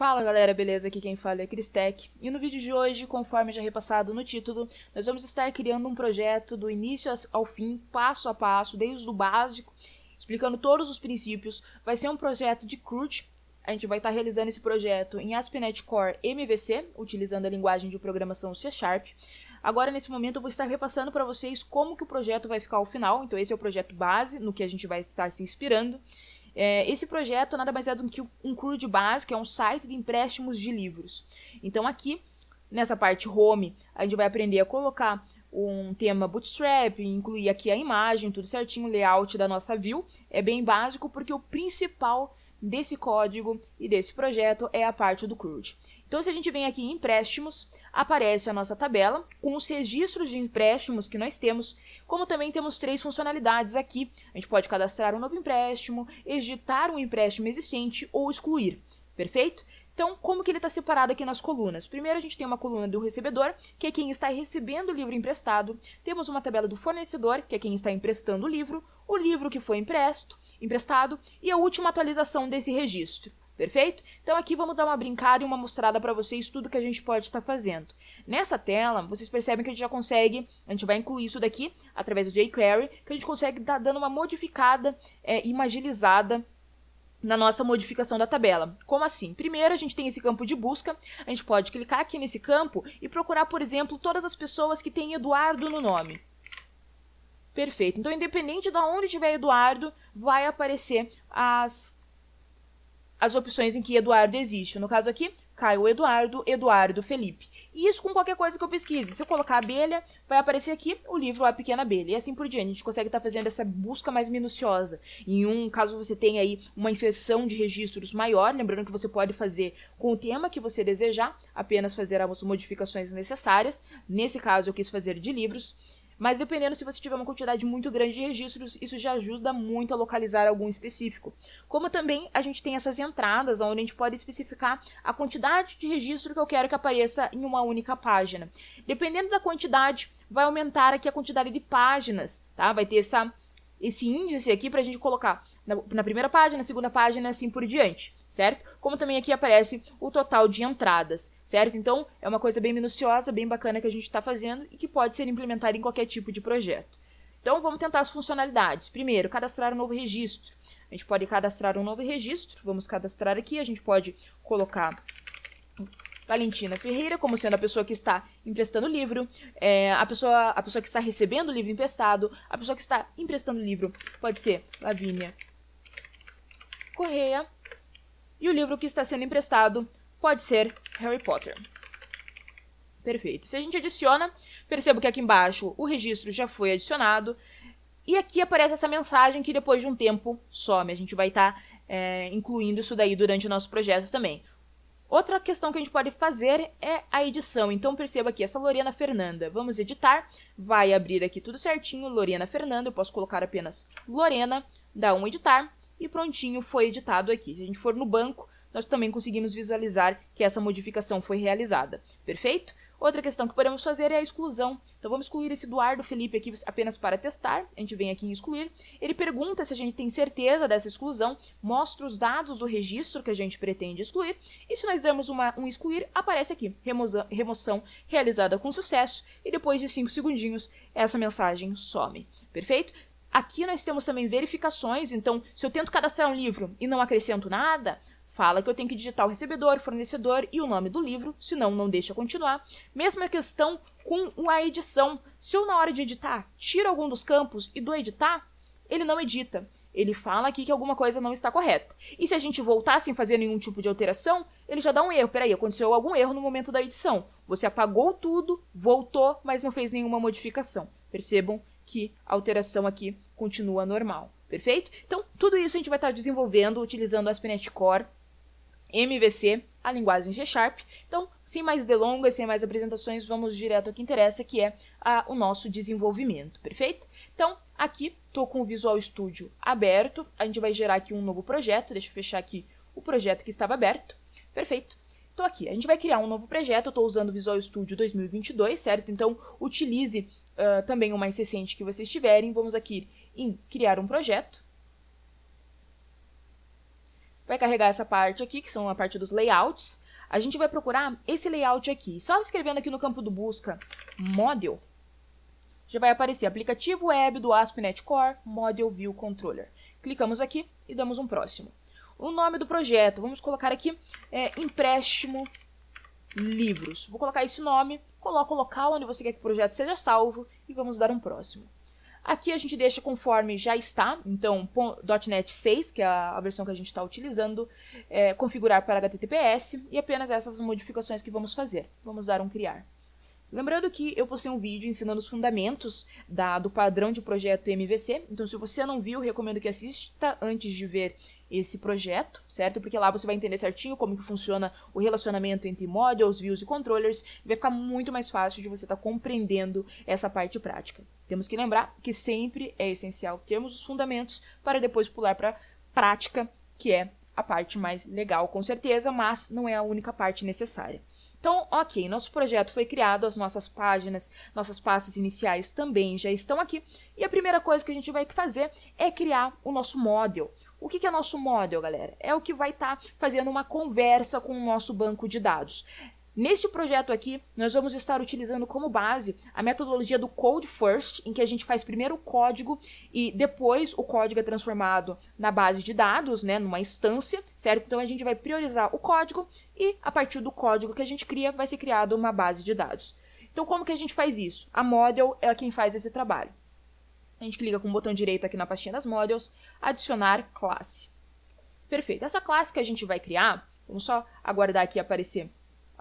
Fala galera, beleza? Aqui quem fala é Cristec, e no vídeo de hoje, conforme já repassado no título, nós vamos estar criando um projeto do início ao fim, passo a passo, desde o básico, explicando todos os princípios. Vai ser um projeto de CRUD, a gente vai estar realizando esse projeto em ASP.NET Core MVC, utilizando a linguagem de programação C#. Agora, nesse momento, eu vou estar repassando para vocês como que o projeto vai ficar ao final. Então esse é o projeto base, no que a gente vai estar se inspirando. Esse projeto nada mais é do que um CRUD básico, é um site de empréstimos de livros. Então aqui, nessa parte home, a gente vai aprender a colocar um tema Bootstrap, incluir aqui a imagem, tudo certinho, o layout da nossa view. É bem básico porque o principal desse código e desse projeto é a parte do CRUD. Então se a gente vem aqui em empréstimos, aparece a nossa tabela com os registros de empréstimos que nós temos, como também temos 3 funcionalidades aqui. A gente pode cadastrar um novo empréstimo, editar um empréstimo existente ou excluir, perfeito? Então, como que ele está separado aqui nas colunas? Primeiro a gente tem uma coluna do recebedor, que é quem está recebendo o livro emprestado. Temos uma tabela do fornecedor, que é quem está emprestando o livro que foi emprestado, e a última atualização desse registro. Perfeito? Então aqui vamos dar uma brincada e uma mostrada para vocês tudo que a gente pode estar fazendo. Nessa tela, vocês percebem que a gente já consegue, a gente vai incluir isso daqui através do jQuery, que a gente consegue estar dando uma modificada e uma agilizada na nossa modificação da tabela. Como assim? Primeiro, a gente tem esse campo de busca, a gente pode clicar aqui nesse campo e procurar, por exemplo, todas as pessoas que têm Eduardo no nome. Perfeito. Então, independente de onde tiver Eduardo, vai aparecer as opções em que Eduardo existe. No caso aqui, Caio Eduardo, Eduardo Felipe. E isso com qualquer coisa que eu pesquise. Se eu colocar abelha, vai aparecer aqui o livro A Pequena Abelha. E assim por diante. A gente consegue estar fazendo essa busca mais minuciosa. Caso você tenha aí uma inserção de registros maior, lembrando que você pode fazer com o tema que você desejar, apenas fazer as modificações necessárias. Nesse caso, eu quis fazer de livros. Mas dependendo, se você tiver uma quantidade muito grande de registros, isso já ajuda muito a localizar algum específico. Como também a gente tem essas entradas, onde a gente pode especificar a quantidade de registro que eu quero que apareça em uma única página. Dependendo da quantidade, vai aumentar aqui a quantidade de páginas, tá? Vai ter esse índice aqui para a gente colocar na primeira página, na segunda página, assim por diante, certo? Como também aqui aparece o total de entradas, certo? Então, é uma coisa bem minuciosa, bem bacana que a gente está fazendo e que pode ser implementada em qualquer tipo de projeto. Então, vamos tentar as funcionalidades. Primeiro, cadastrar um novo registro. A gente pode cadastrar um novo registro, vamos cadastrar aqui, a gente pode colocar Valentina Ferreira, como sendo a pessoa que está emprestando o livro, a pessoa que está recebendo o livro emprestado, a pessoa que está emprestando o livro pode ser Lavínia Correia, e o livro que está sendo emprestado pode ser Harry Potter. Perfeito. Se a gente adiciona, perceba que aqui embaixo o registro já foi adicionado, e aqui aparece essa mensagem que depois de um tempo some. A gente vai estar incluindo isso daí durante o nosso projeto também. Outra questão que a gente pode fazer é a edição. Então perceba aqui, essa Lorena Fernanda. Vamos editar, vai abrir aqui tudo certinho, Lorena Fernanda. Eu posso colocar apenas Lorena, dá um editar e prontinho, foi editado aqui. Se a gente for no banco, nós também conseguimos visualizar que essa modificação foi realizada. Perfeito? Outra questão que podemos fazer é a exclusão. Então vamos excluir esse Eduardo Felipe aqui apenas para testar. A gente vem aqui em excluir. Ele pergunta se a gente tem certeza dessa exclusão, mostra os dados do registro que a gente pretende excluir. E se nós damos um excluir, aparece aqui, remoção realizada com sucesso. E depois de 5 segundinhos, essa mensagem some. Perfeito? Aqui nós temos também verificações. Então, se eu tento cadastrar um livro e não acrescento nada, fala que eu tenho que digitar o recebedor, fornecedor e o nome do livro, senão não deixa continuar. Mesma questão com a edição. Se eu, na hora de editar, tiro algum dos campos e dou editar, ele não edita. Ele fala aqui que alguma coisa não está correta. E se a gente voltar sem fazer nenhum tipo de alteração, ele já dá um erro. Peraí, aconteceu algum erro no momento da edição. Você apagou tudo, voltou, mas não fez nenhuma modificação. Percebam que a alteração aqui continua normal. Perfeito? Então, tudo isso a gente vai estar desenvolvendo utilizando o ASP.NET Core MVC, a linguagem C#. Então, sem mais delongas, sem mais apresentações, vamos direto ao que interessa, que é o nosso desenvolvimento, perfeito? Então, aqui estou com o Visual Studio aberto, a gente vai gerar aqui um novo projeto, deixa eu fechar aqui o projeto que estava aberto, perfeito? Então aqui, a gente vai criar um novo projeto, eu estou usando o Visual Studio 2022, certo? Então, utilize também o mais recente que vocês tiverem, vamos aqui em criar um projeto. vai carregar essa parte aqui, que são a parte dos layouts. A gente vai procurar esse layout aqui. Só escrevendo aqui no campo do busca Model, já vai aparecer aplicativo web do ASP.NET Core Model View Controller. Clicamos aqui e damos um próximo. O nome do projeto, vamos colocar aqui empréstimo livros. Vou colocar esse nome, coloca o local onde você quer que o projeto seja salvo e vamos dar um próximo. Aqui a gente deixa conforme já está, então .NET 6, que é a versão que a gente está utilizando, configurar para HTTPS e apenas essas modificações que vamos fazer. Vamos dar um criar. Lembrando que eu postei um vídeo ensinando os fundamentos do padrão de projeto MVC, então se você não viu, recomendo que assista antes de ver esse projeto, certo? Porque lá você vai entender certinho como que funciona o relacionamento entre modules, views e controllers, e vai ficar muito mais fácil de você estar compreendendo essa parte prática. Temos que lembrar que sempre é essencial termos os fundamentos para depois pular para a prática, que é a parte mais legal, com certeza, mas não é a única parte necessária. Então, ok, nosso projeto foi criado, as nossas páginas, nossas pastas iniciais também já estão aqui. E a primeira coisa que a gente vai fazer é criar o nosso model. O que é nosso model, galera? É o que vai estar fazendo uma conversa com o nosso banco de dados. Neste projeto aqui, nós vamos estar utilizando como base a metodologia do Code First, em que a gente faz primeiro o código e depois o código é transformado na base de dados, né, numa instância, certo? Então a gente vai priorizar o código e a partir do código que a gente cria, vai ser criada uma base de dados. Então como que a gente faz isso? A Model é quem faz esse trabalho. A gente clica com o botão direito aqui na pastinha das Models, adicionar classe. Perfeito. Essa classe que a gente vai criar, vamos só aguardar aqui aparecer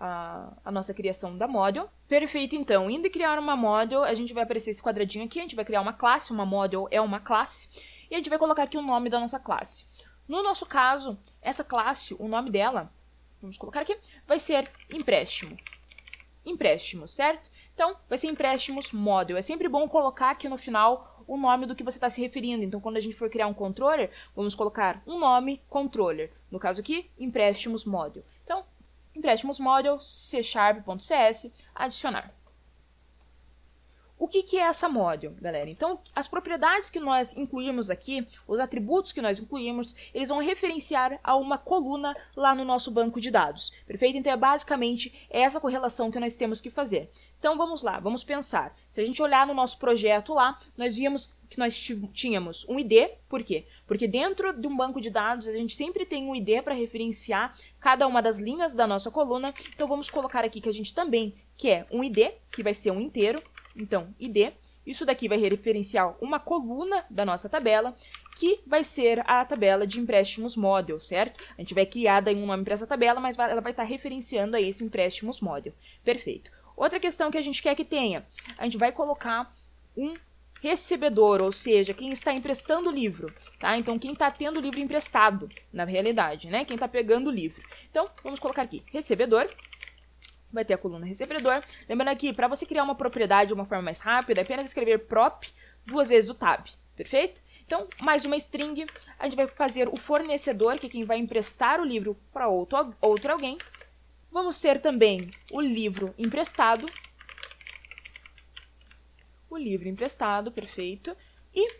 a nossa criação da model. Perfeito, então, indo criar uma model, a gente vai aparecer esse quadradinho aqui, a gente vai criar uma classe, uma model é uma classe, e a gente vai colocar aqui o nome da nossa classe. No nosso caso, essa classe, o nome dela, vamos colocar aqui, vai ser empréstimo. Empréstimo, certo? Então, vai ser empréstimos model. É sempre bom colocar aqui no final o nome do que você está se referindo. Então, quando a gente for criar um controller, vamos colocar um nome controller. No caso aqui, empréstimos model. Então, empréstimos model, C#.cs, adicionar. O que é essa model, galera? Então, as propriedades que nós incluímos aqui, os atributos que nós incluímos, eles vão referenciar a uma coluna lá no nosso banco de dados. Perfeito? Então, é basicamente essa correlação que nós temos que fazer. Então, vamos lá, vamos pensar. Se a gente olhar no nosso projeto lá, nós vimos que nós tínhamos um ID. Por quê? Porque dentro de um banco de dados, a gente sempre tem um ID para referenciar cada uma das linhas da nossa coluna. Então, vamos colocar aqui que a gente também quer um ID, que vai ser um inteiro. Então, ID, isso daqui vai referenciar uma coluna da nossa tabela, que vai ser a tabela de empréstimos model, certo? A gente vai criar daí um nome para essa tabela, mas ela vai estar referenciando a esse empréstimos model. Perfeito. Outra questão que a gente quer que tenha, a gente vai colocar um recebedor, ou seja, quem está emprestando o livro, tá? Então, quem está tendo o livro emprestado, na realidade, né? Quem está pegando o livro. Então, vamos colocar aqui, recebedor. Vai ter a coluna recebedor. Lembrando aqui, para você criar uma propriedade de uma forma mais rápida, é apenas escrever prop 2 vezes o tab, perfeito? Então, mais uma string, a gente vai fazer o fornecedor, que é quem vai emprestar o livro para outro alguém. Vamos ter também o livro emprestado. O livro emprestado, perfeito. E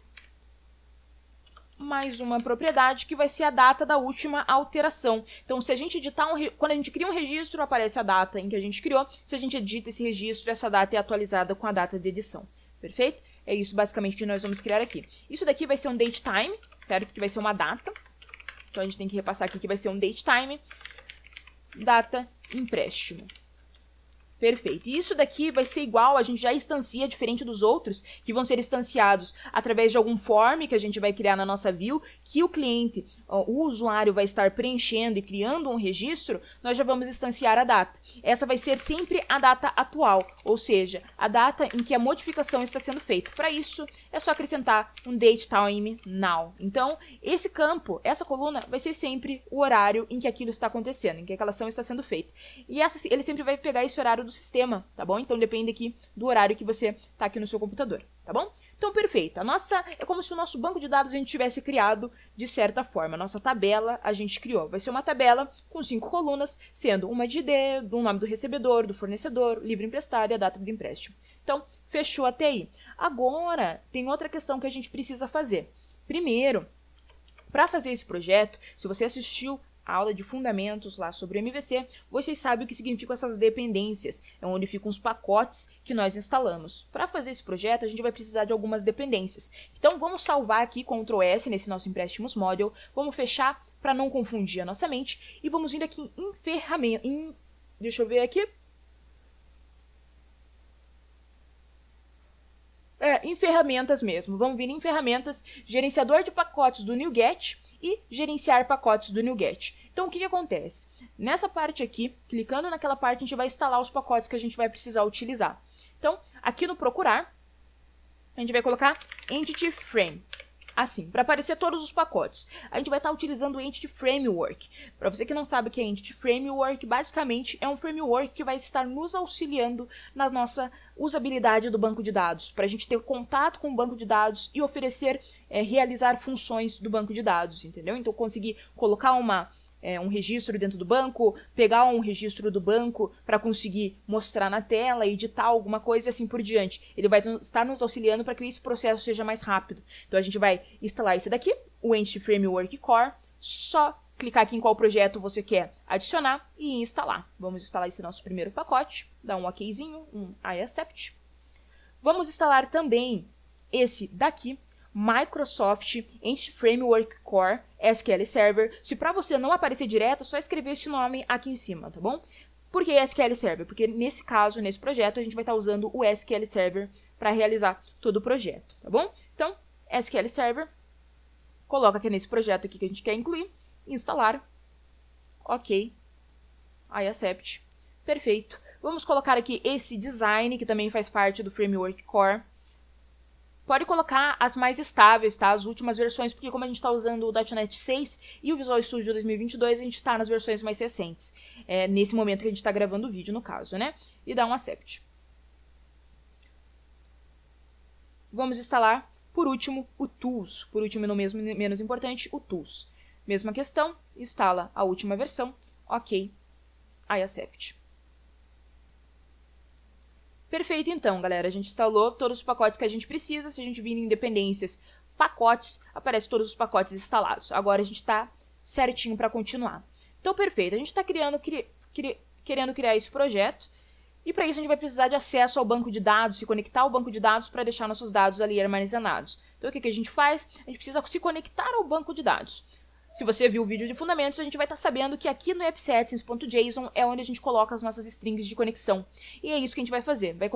mais uma propriedade que vai ser a data da última alteração. Então, se a gente editar quando a gente cria um registro, aparece a data em que a gente criou. Se a gente edita esse registro, essa data é atualizada com a data de edição. Perfeito? É isso basicamente que nós vamos criar aqui. Isso daqui vai ser um datetime, certo? Que vai ser uma data. Então, a gente tem que repassar aqui que vai ser um datetime. Data empréstimo. Perfeito. E isso daqui vai ser igual, a gente já instancia, diferente dos outros, que vão ser instanciados através de algum form que a gente vai criar na nossa view, que o cliente, o usuário vai estar preenchendo e criando um registro, nós já vamos instanciar a data. Essa vai ser sempre a data atual, ou seja, a data em que a modificação está sendo feita. Para isso, é só acrescentar um datetime now. Então, esse campo, essa coluna, vai ser sempre o horário em que aquilo está acontecendo, em que aquela ação está sendo feita. E ele sempre vai pegar esse horário do sistema, tá bom? Então depende aqui do horário que você tá aqui no seu computador, tá bom? Então, perfeito. É como se o nosso banco de dados a gente tivesse criado de certa forma. A nossa tabela a gente criou. Vai ser uma tabela com 5 colunas, sendo uma de ID, do nome do recebedor, do fornecedor, livro emprestado e a data do empréstimo. Então, fechou até aí. Agora, tem outra questão que a gente precisa fazer. Primeiro, Para fazer esse projeto, se você assistiu a aula de fundamentos lá sobre o MVC, vocês sabem o que significam essas dependências, é onde ficam os pacotes que nós instalamos. Para fazer esse projeto, a gente vai precisar de algumas dependências. Então, vamos salvar aqui Ctrl S nesse nosso empréstimos model, vamos fechar para não confundir a nossa mente, e vamos vir aqui em ferramenta, deixa eu ver aqui, em ferramentas mesmo. Vamos vir em ferramentas, gerenciador de pacotes do NuGet e gerenciar pacotes do NuGet. Então, o que acontece? Nessa parte aqui, clicando naquela parte, a gente vai instalar os pacotes que a gente vai precisar utilizar. Então, aqui no procurar, a gente vai colocar Entity Frame. Assim, para aparecer todos os pacotes. A gente vai estar utilizando o Entity Framework. Para você que não sabe o que é Entity Framework, basicamente é um framework que vai estar nos auxiliando na nossa usabilidade do banco de dados, para a gente ter contato com o banco de dados e oferecer, realizar funções do banco de dados, entendeu? Então, conseguir colocar um registro dentro do banco, pegar um registro do banco para conseguir mostrar na tela, editar alguma coisa e assim por diante. Ele vai estar nos auxiliando para que esse processo seja mais rápido. Então a gente vai instalar esse daqui, o Entity Framework Core, só clicar aqui em qual projeto você quer adicionar e instalar. Vamos instalar esse nosso primeiro pacote, dar um okzinho, um I accept. Vamos instalar também esse daqui, Microsoft Entity Framework Core SQL Server. Se para você não aparecer direto, é só escrever esse nome aqui em cima, tá bom? Por que SQL Server? Porque nesse caso, nesse projeto, a gente vai estar usando o SQL Server para realizar todo o projeto, tá bom? Então, SQL Server, coloca aqui nesse projeto aqui que a gente quer incluir, instalar, ok, I accept, perfeito. Vamos colocar aqui esse design, que também faz parte do Framework Core. Pode colocar as mais estáveis, tá? As últimas versões, porque como a gente está usando o .NET 6 e o Visual Studio 2022, a gente está nas versões mais recentes. Nesse momento que a gente está gravando o vídeo, no caso, né? E dá um accept. Vamos instalar, por último, o Tools. Por último e não menos importante, o Tools. Mesma questão, instala a última versão, ok, I accept. Perfeito, então, galera. A gente instalou todos os pacotes que a gente precisa. Se a gente vir em dependências, pacotes, aparece todos os pacotes instalados. Agora a gente está certinho para continuar. Então, perfeito. A gente está querendo criar esse projeto. E para isso a gente vai precisar de acesso ao banco de dados, se conectar ao banco de dados para deixar nossos dados ali armazenados. Então, o que a gente faz? A gente precisa se conectar ao banco de dados. Se você viu o vídeo de fundamentos, a gente vai estar sabendo que aqui no appsettings.json é onde a gente coloca as nossas strings de conexão. E é isso que a gente vai fazer. Vai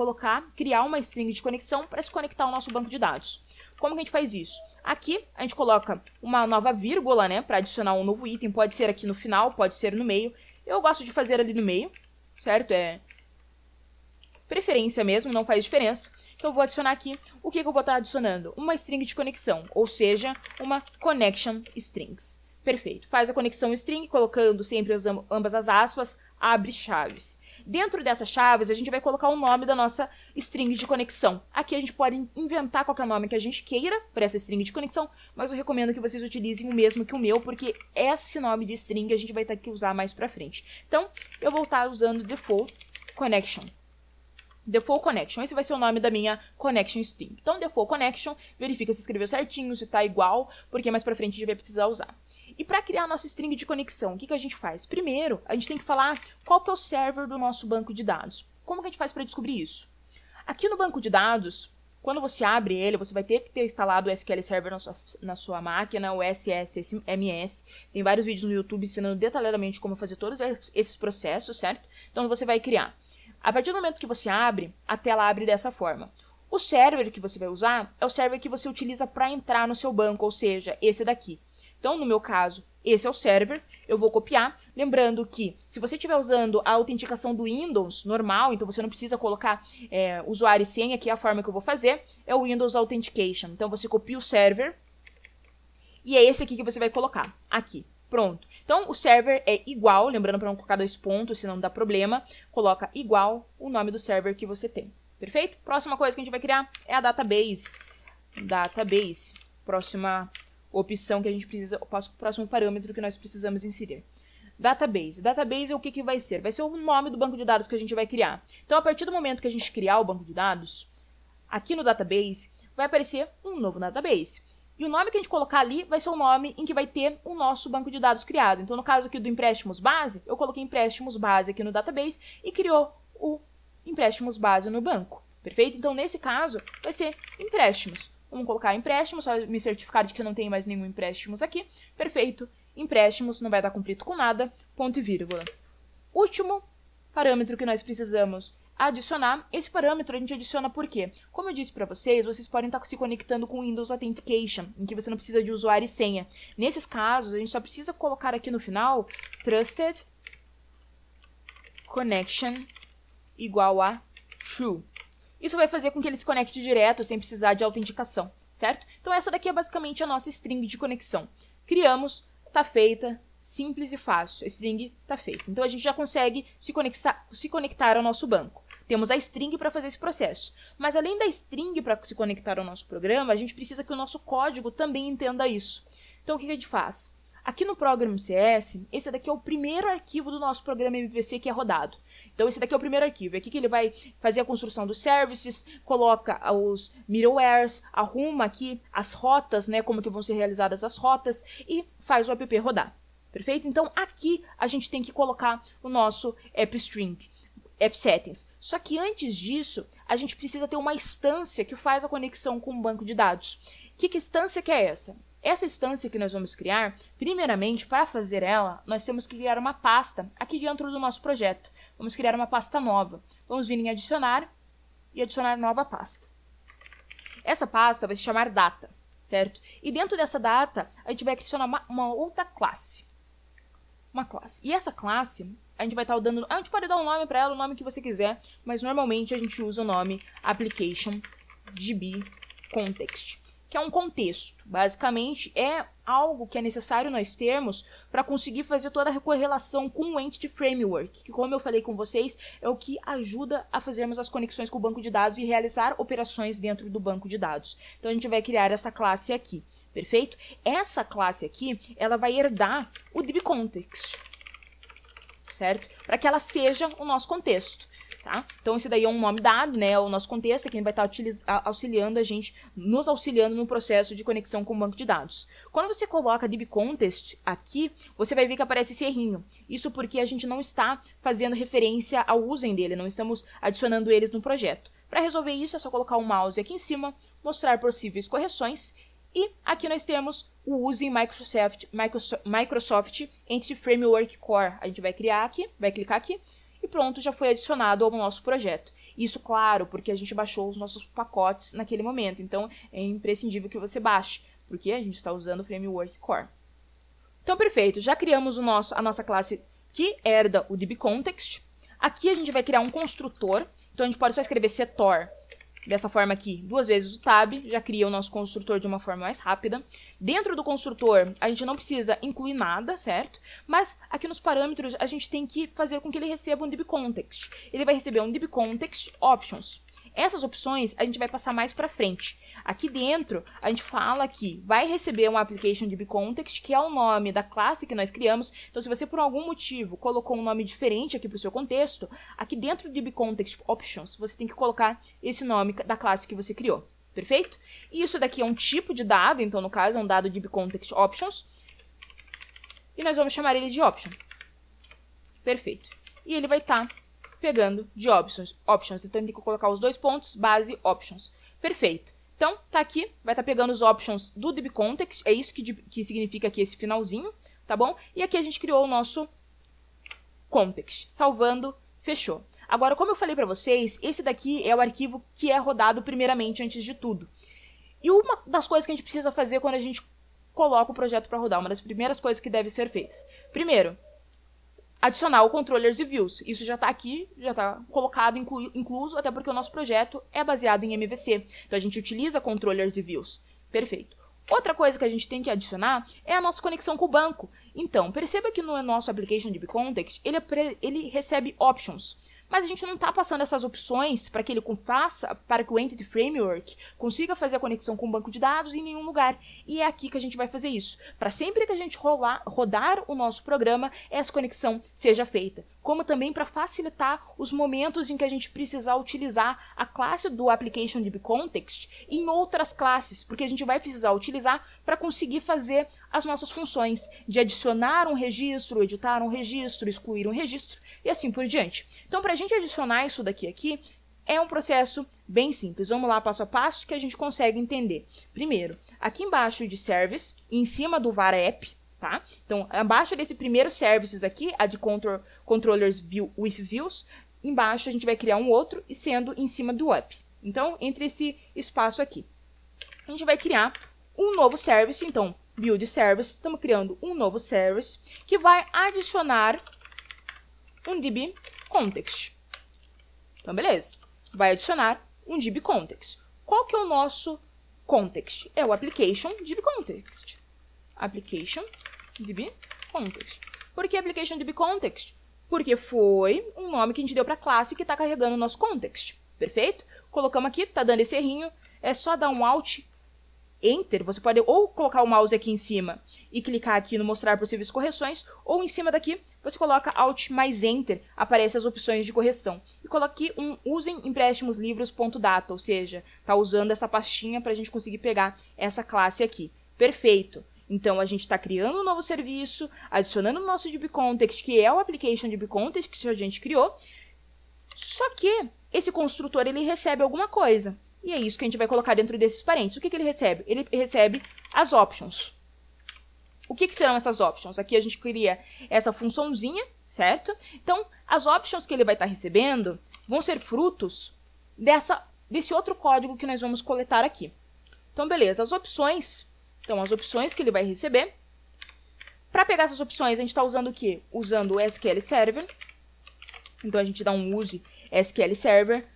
criar uma string de conexão para se conectar ao nosso banco de dados. Como que a gente faz isso? Aqui a gente coloca uma nova vírgula, né, para adicionar um novo item. Pode ser aqui no final, pode ser no meio. Eu gosto de fazer ali no meio, certo? É preferência mesmo, não faz diferença. Então eu vou adicionar aqui, o que eu vou estar adicionando? Uma string de conexão, ou seja, uma connection strings. Perfeito. Faz a conexão string, colocando sempre ambas as aspas, abre chaves. Dentro dessas chaves, a gente vai colocar o nome da nossa string de conexão. Aqui a gente pode inventar qualquer nome que a gente queira para essa string de conexão, mas eu recomendo que vocês utilizem o mesmo que o meu, porque esse nome de string a gente vai ter que usar mais para frente. Então, eu vou estar usando default connection. Default connection, esse vai ser o nome da minha connection string. Então, default connection, verifica se escreveu certinho, se está igual, porque mais para frente a gente vai precisar usar. E para criar a nossa string de conexão, o que a gente faz? Primeiro, a gente tem que falar qual que é o server do nosso banco de dados. Como que a gente faz para descobrir isso? Aqui no banco de dados, quando você abre ele, você vai ter que ter instalado o SQL Server na sua máquina, o SSMS. Tem vários vídeos no YouTube ensinando detalhadamente como fazer todos esses processos, certo? Então você vai criar. A partir do momento que você abre, a tela abre dessa forma. O server que você vai usar é o server que você utiliza para entrar no seu banco, ou seja, esse daqui. Então, no meu caso, esse é o server, eu vou copiar. Lembrando que, se você estiver usando a autenticação do Windows normal, então você não precisa colocar usuário e senha, que é a forma que eu vou fazer, é o Windows Authentication. Então, você copia o server e é esse aqui que você vai colocar, aqui. Pronto. Então, o server é igual, lembrando para não colocar 2 pontos, senão dá problema, coloca igual o nome do server que você tem. Perfeito? Próxima coisa que a gente vai criar é a database. Database. Próxima opção que a gente precisa, o próximo parâmetro que nós precisamos inserir. Database. Database é o que vai ser? Vai ser o nome do banco de dados que a gente vai criar. Então, a partir do momento que a gente criar o banco de dados, aqui no database, vai aparecer um novo database. E o nome que a gente colocar ali vai ser o nome em que vai ter o nosso banco de dados criado. Então, no caso aqui do empréstimos base, eu coloquei empréstimos base aqui no database e criou o empréstimos base no banco. Perfeito? Então, nesse caso, vai ser empréstimos. Vamos colocar empréstimos, só me certificar de que não tem mais nenhum empréstimos aqui. Perfeito. Empréstimos, não vai dar conflito com nada, ponto e vírgula. Último parâmetro que nós precisamos adicionar. Esse parâmetro a gente adiciona por quê? Como eu disse para vocês, vocês podem estar se conectando com Windows Authentication, em que você não precisa de usuário e senha. Nesses casos, a gente só precisa colocar aqui no final Trusted Connection igual a True. Isso vai fazer com que ele se conecte direto, sem precisar de autenticação, certo? Então essa daqui é basicamente a nossa string de conexão. Criamos, tá feita, simples e fácil. A string tá feita. Então a gente já consegue se conectar ao nosso banco. Temos a string para fazer esse processo. Mas além da string para se conectar ao nosso programa, a gente precisa que o nosso código também entenda isso. Então o que a gente faz? Aqui no Program CS, esse daqui é o primeiro arquivo do nosso programa MVC que é rodado. Então esse daqui é o primeiro arquivo. É aqui que ele vai fazer a construção dos services, coloca os middlewares, arruma aqui as rotas, né, como que vão ser realizadas as rotas e faz o app rodar. Perfeito? Então aqui a gente tem que colocar o nosso AppString, AppSettings. Só que antes disso, a gente precisa ter uma instância que faz a conexão com o banco de dados. Que instância que é essa? Essa instância que nós vamos criar, primeiramente, para fazer ela, nós temos que criar uma pasta aqui dentro do nosso projeto. Vamos criar uma pasta nova. Vamos vir em adicionar e adicionar nova pasta. Essa pasta vai se chamar data, certo? E dentro dessa data, a gente vai adicionar uma outra classe. Uma classe. E essa classe, a gente vai estar dando... A gente pode dar um nome para ela, o nome que você quiser, mas normalmente a gente usa o nome Application DB Context, que é um contexto. Basicamente, é algo que é necessário nós termos para conseguir fazer toda a correlação com o Entity Framework, que, como eu falei com vocês, é o que ajuda a fazermos as conexões com o banco de dados e realizar operações dentro do banco de dados. Então, a gente vai criar essa classe aqui, perfeito? Essa classe aqui, ela vai herdar o DBContext, certo? Para que ela seja o nosso contexto. Tá? Então, esse daí é um nome dado, né? O nosso contexto é quem vai estar auxiliando a gente, nos auxiliando no processo de conexão com o banco de dados. Quando você coloca DBContext aqui, você vai ver que aparece esse errinho. Isso porque a gente não está fazendo referência ao usem dele, não estamos adicionando eles no projeto. Para resolver isso, é só colocar o mouse aqui em cima, mostrar possíveis correções, e aqui nós temos o usem Microsoft Entity Framework Core. A gente vai criar aqui, vai clicar aqui, e pronto, já foi adicionado ao nosso projeto. Isso, claro, porque a gente baixou os nossos pacotes naquele momento. Então, é imprescindível que você baixe, porque a gente está usando o Framework Core. Então, perfeito. Já criamos a nossa classe que herda o DBContext. Aqui a gente vai criar um construtor. Então, a gente pode só escrever setor dessa forma aqui, 2 vezes o tab, já cria o nosso construtor de uma forma mais rápida. Dentro do construtor, a gente não precisa incluir nada, certo? Mas aqui nos parâmetros, a gente tem que fazer com que ele receba um DBContext. Ele vai receber um DBContext Options. Essas opções a gente vai passar mais para frente. Aqui dentro, a gente fala que vai receber um Application DBContext, que é o nome da classe que nós criamos. Então, se você por algum motivo colocou um nome diferente aqui para o seu contexto, aqui dentro do DBContext Options, você tem que colocar esse nome da classe que você criou. Perfeito? E isso daqui é um tipo de dado, então no caso é um dado DBContext Options. E nós vamos chamar ele de Option. Perfeito. E ele vai estar pegando de options. Então tem que colocar os 2 pontos, base, options. Perfeito. Então, tá aqui, vai estar pegando os options do DBContext, é isso que significa aqui esse finalzinho, tá bom? E aqui a gente criou o nosso context. Salvando, fechou. Agora, como eu falei para vocês, esse daqui é o arquivo que é rodado primeiramente antes de tudo. E uma das coisas que a gente precisa fazer quando a gente coloca o projeto para rodar, uma das primeiras coisas que deve ser feitas. Primeiro, adicionar o controllers e views. Isso já está aqui, já está colocado, incluso, até porque o nosso projeto é baseado em MVC. Então, a gente utiliza controllers e views. Perfeito. Outra coisa que a gente tem que adicionar é a nossa conexão com o banco. Então, perceba que no nosso Application DBContext, ele recebe options. Mas a gente não está passando essas opções para que ele faça, para que o Entity Framework consiga fazer a conexão com o banco de dados em nenhum lugar. E é aqui que a gente vai fazer isso. Para sempre que a gente rodar o nosso programa, essa conexão seja feita. como também para facilitar os momentos em que a gente precisar utilizar a classe do Application DB Context em outras classes, porque a gente vai precisar utilizar para conseguir fazer as nossas funções de adicionar um registro, editar um registro, excluir um registro e assim por diante. Então, para a gente adicionar isso daqui aqui, é um processo bem simples. Vamos lá passo a passo que a gente consegue entender. Primeiro, aqui embaixo de Service, em cima do var app, tá? Então, abaixo desse primeiro Services aqui, a de Controllers View with Views, embaixo a gente vai criar um outro e sendo em cima do app. Então, entre esse espaço aqui, a gente vai criar um novo Service. Então, Build Service, estamos criando um novo Service que vai adicionar um DB Context. Então, beleza. Vai adicionar um DB Context. Qual que é o nosso context? É o Application DB Context. Application DB Context. Por que Application DB Context? Porque foi um nome que a gente deu para a classe que está carregando o nosso context. Perfeito? Colocamos aqui, está dando esse errinho. É só dar um Alt Enter, você pode ou colocar o mouse aqui em cima e clicar aqui no mostrar possíveis correções, ou em cima daqui você coloca Alt mais Enter, aparece as opções de correção. E coloca aqui usem empréstimos livros.data, ou seja, está usando essa pastinha para a gente conseguir pegar essa classe aqui. Perfeito! Então a gente está criando um novo serviço, adicionando o nosso DB Context, que é o Application DB Context que a gente criou, só que esse construtor ele recebe alguma coisa. E é isso que a gente vai colocar dentro desses parênteses. O que ele recebe? Ele recebe as options. O que serão essas options? Aqui a gente cria essa funçãozinha, certo? Então, as options que ele vai estar recebendo vão ser frutos desse outro código que nós vamos coletar aqui. Então, beleza. As opções. Então, as opções que ele vai receber. Para pegar essas opções, a gente está usando o quê? Usando o SQL Server. Então, a gente dá um use SQL Server.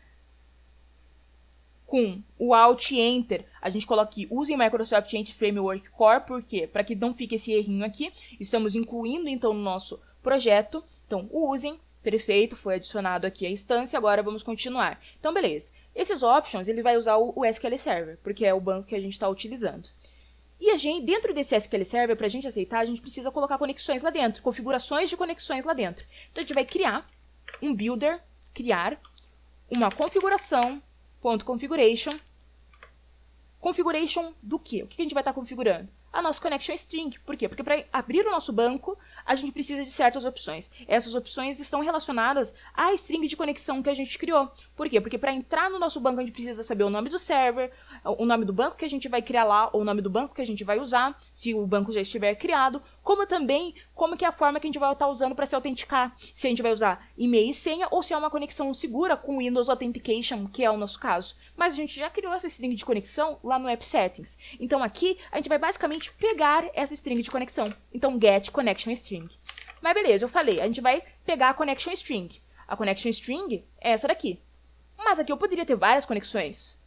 Com o Alt Enter, a gente coloca aqui, usem Microsoft Entity Framework Core, por quê? Para que não fique esse errinho aqui, estamos incluindo então no nosso projeto, então usem, perfeito, foi adicionado aqui a instância, agora vamos continuar. Então beleza, esses options ele vai usar o SQL Server, porque é o banco que a gente está utilizando. E a gente, dentro desse SQL Server, para a gente aceitar, a gente precisa colocar conexões lá dentro, configurações de conexões lá dentro. Então a gente vai criar um builder, criar uma configuração, .configuration. Configuration do quê? O que a gente vai estar configurando? A nossa connection string. Por quê? Porque para abrir o nosso banco, a gente precisa de certas opções. Essas opções estão relacionadas à string de conexão que a gente criou. Por quê? Porque para entrar no nosso banco, a gente precisa saber o nome do server, o nome do banco que a gente vai criar lá, ou o nome do banco que a gente vai usar, se o banco já estiver criado, como também como que é a forma que a gente vai estar usando para se autenticar. Se a gente vai usar e-mail e senha, ou se é uma conexão segura com Windows Authentication, que é o nosso caso. Mas a gente já criou essa string de conexão lá no App Settings. Então aqui, a gente vai basicamente pegar essa string de conexão. Então, get connection string. Mas beleza, eu falei, a gente vai pegar a connection string. A connection string é essa daqui. Mas aqui eu poderia ter várias conexões.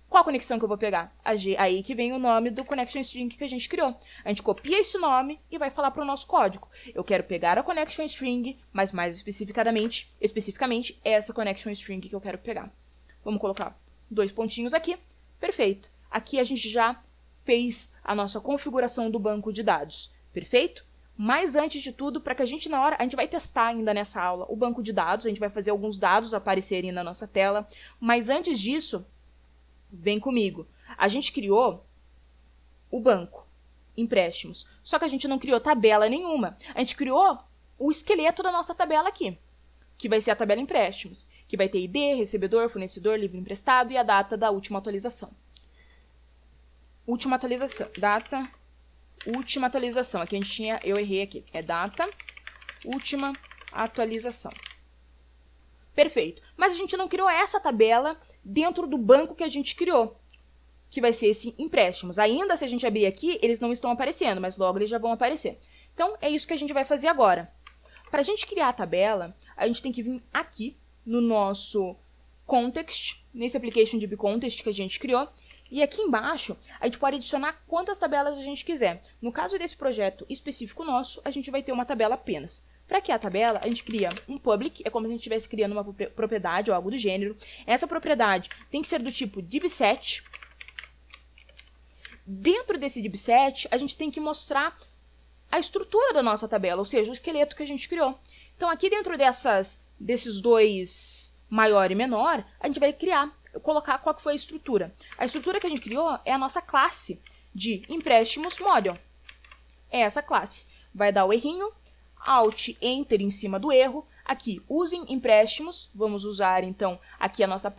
Qual conexão que eu vou pegar? Aí que vem o nome do connection string que a gente criou. A gente copia esse nome e vai falar para o nosso código. Eu quero pegar a connection string, mas mais especificamente essa connection string que eu quero pegar. Vamos colocar 2 pontinhos aqui. Perfeito. Aqui a gente já fez a nossa configuração do banco de dados. Perfeito? Mas antes de tudo, para que a gente a gente vai testar ainda nessa aula o banco de dados, a gente vai fazer alguns dados aparecerem na nossa tela, mas antes disso, vem comigo. A gente criou o banco, empréstimos, só que a gente não criou tabela nenhuma. A gente criou o esqueleto da nossa tabela aqui, que vai ser a tabela empréstimos, que vai ter ID, recebedor, fornecedor, livro emprestado e a data da última atualização. Última atualização, data, última atualização. Aqui a gente tinha, eu errei aqui, é data, última atualização. Perfeito. Mas a gente não criou essa tabela dentro do banco que a gente criou, que vai ser esse empréstimos. Ainda se a gente abrir aqui, eles não estão aparecendo, mas logo eles já vão aparecer. Então, é isso que a gente vai fazer agora. Para a gente criar a tabela, a gente tem que vir aqui no nosso context, nesse application DB Context que a gente criou, e aqui embaixo a gente pode adicionar quantas tabelas a gente quiser. No caso desse projeto específico nosso, a gente vai ter uma tabela apenas. Para criar a tabela, a gente cria um public, é como se a gente estivesse criando uma propriedade ou algo do gênero. Essa propriedade tem que ser do tipo dbset. Dentro desse dbset, a gente tem que mostrar a estrutura da nossa tabela, ou seja, o esqueleto que a gente criou. Então, aqui dentro desses dois maior e menor, a gente vai colocar qual que foi a estrutura. A estrutura que a gente criou é a nossa classe de empréstimos model. É essa classe. Vai dar o errinho, Alt, Enter em cima do erro. Aqui, usem empréstimos. Vamos usar, então, aqui a nossa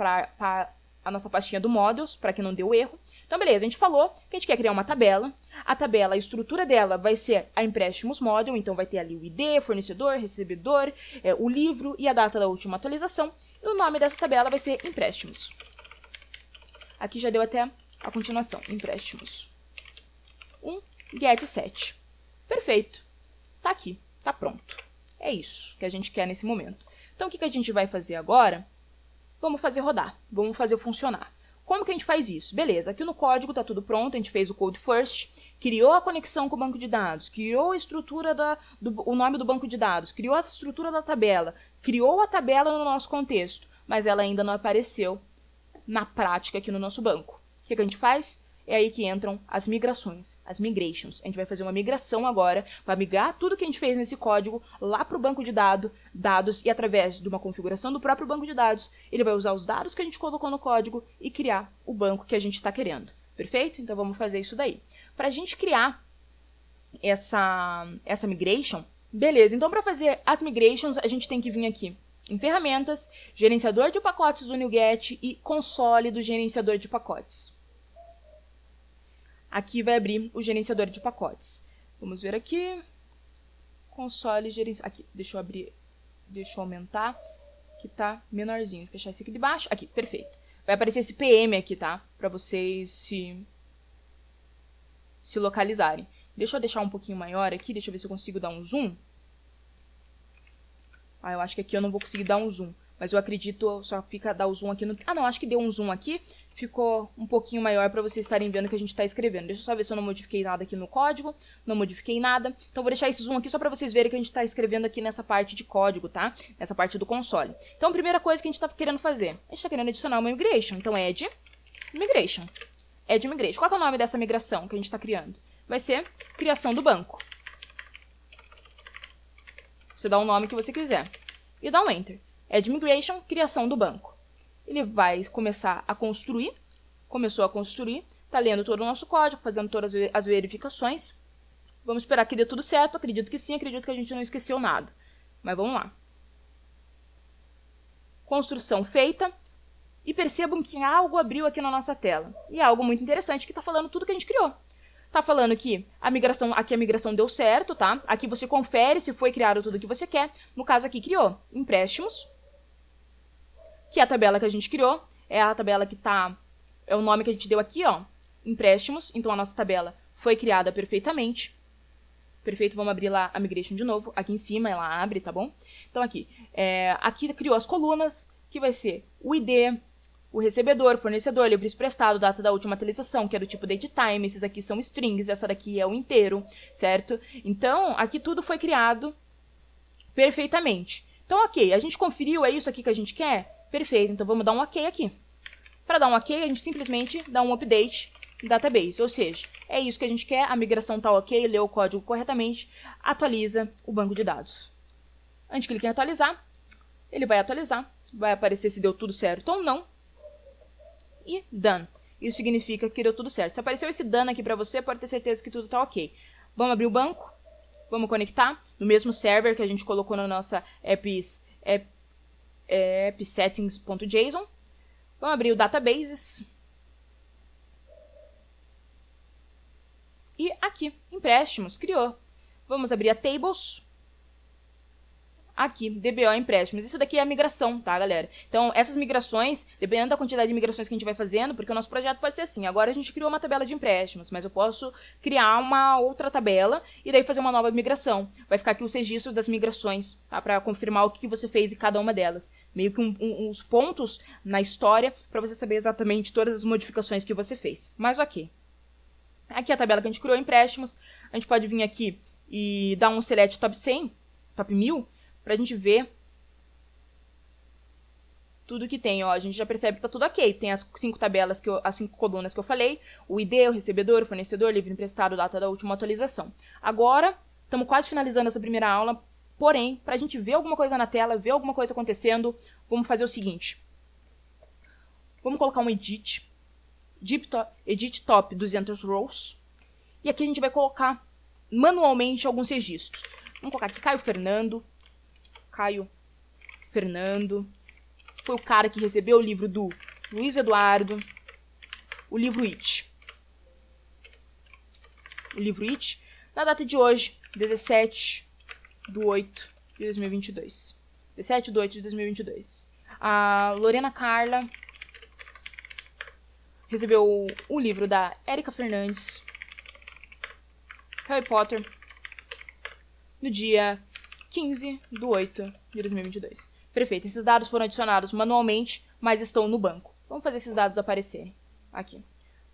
pastinha do models, para que não dê o erro. Então, beleza, a gente falou que a gente quer criar uma tabela. A tabela, a estrutura dela vai ser a empréstimos model, então vai ter ali o ID, fornecedor, recebedor, o livro e a data da última atualização. E o nome dessa tabela vai ser empréstimos. Aqui já deu até a continuação, empréstimos. Get set. Perfeito. Tá aqui, tá pronto. É isso que a gente quer nesse momento. Então, o que a gente vai fazer agora? Vamos fazer rodar, vamos fazer funcionar. Como que a gente faz isso? Beleza, aqui no código tá tudo pronto, a gente fez o code first, criou a conexão com o banco de dados, criou a estrutura o nome do banco de dados, criou a estrutura da tabela, criou a tabela no nosso contexto, mas ela ainda não apareceu na prática aqui no nosso banco. O que a gente faz? É aí que entram as migrações, as migrations. A gente vai fazer uma migração agora para migrar tudo que a gente fez nesse código lá para o banco de dados e através de uma configuração do próprio banco de dados, ele vai usar os dados que a gente colocou no código e criar o banco que a gente está querendo. Perfeito? Então vamos fazer isso daí. Para a gente criar essa migration, beleza. Então para fazer as migrations, a gente tem que vir aqui em ferramentas, gerenciador de pacotes do NuGet e console do gerenciador de pacotes. Aqui vai abrir o gerenciador de pacotes. Vamos ver aqui. Console gerenciador. Aqui, deixa eu abrir. Deixa eu aumentar. Que tá menorzinho. Vou fechar esse aqui de baixo. Aqui, perfeito. Vai aparecer esse PM aqui, tá? Para vocês se localizarem. Deixa eu deixar um pouquinho maior aqui. Deixa eu ver se eu consigo dar um zoom. Ah, eu acho que aqui eu não vou conseguir dar um zoom. Mas eu acredito só fica dar o zoom aqui no... Ah, não, acho que deu um zoom aqui. Ficou um pouquinho maior para vocês estarem vendo o que a gente está escrevendo. Deixa eu só ver se eu não modifiquei nada aqui no código. Não modifiquei nada. Então, vou deixar esse zoom aqui só para vocês verem o que a gente está escrevendo aqui nessa parte de código, tá? Nessa parte do console. Então, a primeira coisa que a gente está querendo fazer. A gente está querendo adicionar uma migration. Então, add migration. Add migration. Qual é o nome dessa migração que a gente está criando? Vai ser criação do banco. Você dá o nome que você quiser. E dá um enter. Add migration, criação do banco. Ele vai começar a construir. Começou a construir. Está lendo todo o nosso código, fazendo todas as verificações. Vamos esperar que dê tudo certo. Acredito que sim, acredito que a gente não esqueceu nada. Mas vamos lá. Construção feita. E percebam que algo abriu aqui na nossa tela. E é algo muito interessante que está falando tudo que a gente criou. Está falando que aqui a migração deu certo, tá? Aqui você confere se foi criado tudo que você quer. No caso aqui, criou empréstimos. Que é a tabela que a gente criou, é a tabela que é o nome que a gente deu aqui, ó, empréstimos. Então, a nossa tabela foi criada perfeitamente. Perfeito, vamos abrir lá a migration de novo. Aqui em cima ela abre, tá bom? Então, aqui criou as colunas, que vai ser o ID, o recebedor, fornecedor, livro expressado, data da última atualização, que é do tipo datetime. Esses aqui são strings, essa daqui é o inteiro, certo? Então, aqui tudo foi criado perfeitamente. Então, ok, a gente conferiu, é isso aqui que a gente quer? Perfeito, então vamos dar um ok aqui. Para dar um ok, a gente simplesmente dá um update no database, ou seja, é isso que a gente quer, a migração está ok, leu o código corretamente, atualiza o banco de dados. A gente clica em atualizar, ele vai atualizar, vai aparecer se deu tudo certo ou não, e done. Isso significa que deu tudo certo. Se apareceu esse done aqui para você, pode ter certeza que tudo está ok. Vamos abrir o banco, vamos conectar no mesmo server que a gente colocou na nossa appsettings.json. Vamos abrir o databases. E aqui, empréstimos, criou. Vamos abrir a tables. Aqui, DBO empréstimos. Isso daqui é a migração, tá, galera? Então, essas migrações, dependendo da quantidade de migrações que a gente vai fazendo, porque o nosso projeto pode ser assim, agora a gente criou uma tabela de empréstimos, mas eu posso criar uma outra tabela e daí fazer uma nova migração. Vai ficar aqui os registros das migrações, tá? Para confirmar o que você fez em cada uma delas. Meio que uns pontos na história para você saber exatamente todas as modificações que você fez. Mas ok. Aqui é a tabela que a gente criou, empréstimos. A gente pode vir aqui e dar um select top 100, top 1000, pra gente ver tudo que tem, ó. A gente já percebe que tá tudo ok. Tem as 5 tabelas, as 5 colunas que eu falei. O ID, o recebedor, o fornecedor, livro emprestado, data da última atualização. Agora, estamos quase finalizando essa primeira aula. Porém, para a gente ver alguma coisa na tela, ver alguma coisa acontecendo, vamos fazer o seguinte. Vamos colocar um edit top 200 rows. E aqui a gente vai colocar manualmente alguns registros. Vamos colocar aqui Caio Fernando. Foi o cara que recebeu o livro do Luiz Eduardo. O livro It. Na data de hoje, 17/8/2022. 17/8/2022. A Lorena Carla recebeu o livro da Érica Fernandes, Harry Potter, no dia 15/8/2022. Perfeito, esses dados foram adicionados manualmente, mas estão no banco. Vamos fazer esses dados aparecerem aqui.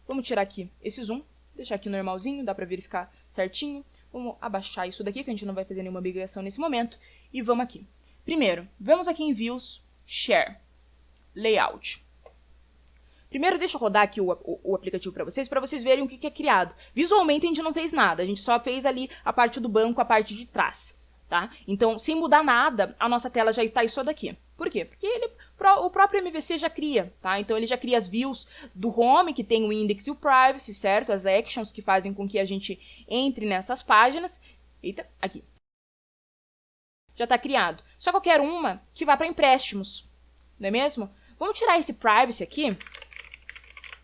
Vamos tirar aqui esse zoom, deixar aqui normalzinho, dá pra verificar certinho. Vamos abaixar isso daqui, que a gente não vai fazer nenhuma migração nesse momento. E vamos aqui. Primeiro, vamos aqui em Views, Share, Layout. Primeiro, deixa eu rodar aqui o aplicativo para vocês verem o que é criado. Visualmente, a gente não fez nada. A gente só fez ali a parte do banco, a parte de trás. Tá? Então, sem mudar nada, a nossa tela já está isso daqui. Por quê? Porque o próprio MVC já cria, tá? Então, ele já cria as views do home, que tem o index e o privacy, certo? As actions que fazem com que a gente entre nessas páginas. Eita, aqui. Já está criado. Só que eu quero uma que vá para empréstimos, não é mesmo? Vamos tirar esse privacy aqui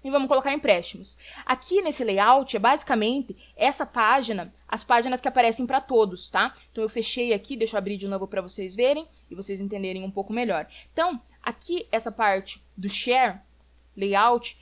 e vamos colocar empréstimos. Aqui nesse layout é basicamente essa página, as páginas que aparecem para todos, tá? Então eu fechei aqui, deixa eu abrir de novo para vocês verem e vocês entenderem um pouco melhor. Então, aqui essa parte do share, layout,